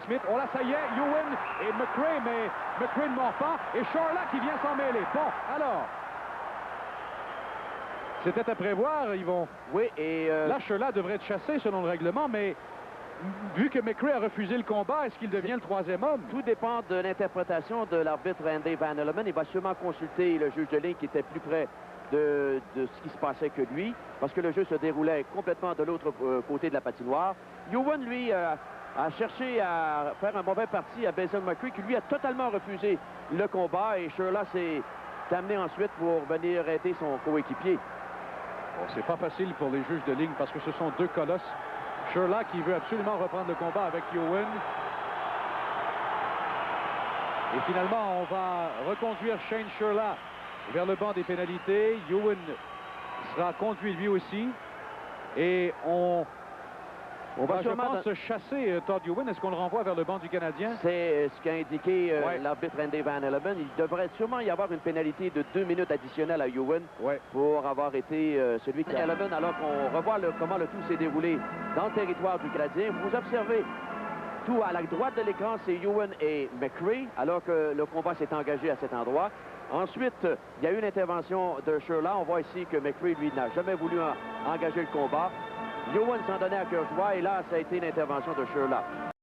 Smith. Oh là, ça y est, Ewan et McRae, mais McRae ne mord pas. Et Charla qui vient s'en mêler. Bon, alors... C'était à prévoir, Yvon. Oui, et... Là, Charla devrait être chassé selon le règlement, mais... Vu que McRae a refusé le combat, est-ce qu'il devient le troisième homme? Tout dépend de l'interprétation de l'arbitre Randy Van Hellemond. Il va sûrement consulter le juge de ligne qui était plus près de ce qui se passait que lui, parce que le jeu se déroulait complètement de l'autre côté de la patinoire. Ewan, lui, a cherché à faire un mauvais parti à Basil McRae, qui lui a totalement refusé le combat, et Charla s'est amené ensuite pour venir aider son coéquipier. Bon, c'est pas facile pour les juges de ligne, parce que ce sont deux colosses. Charla qui veut absolument reprendre le combat avec Ewan. Et finalement, on va reconduire Shane Charla vers le banc des pénalités. Ewan sera conduit lui aussi. Et on va sûrement se chasser Todd Ewan. Est-ce qu'on le renvoie vers le banc du Canadien? C'est ce qu'a indiqué l'arbitre Randy Van Hellemond. Il devrait sûrement y avoir une pénalité de 2 minutes additionnelles à Ewan pour avoir été celui qui a Hellemond, alors qu'on revoit comment le tout s'est déroulé dans le territoire du Canadien. Vous observez tout à la droite de l'écran, c'est Ewan et McRae, alors que le combat s'est engagé à cet endroit. Ensuite, il y a eu une intervention de Charla. On voit ici que McRae, lui, n'a jamais voulu engager le combat. Ewan s'en donnait à cœur joie, et là, ça a été l'intervention de Charla.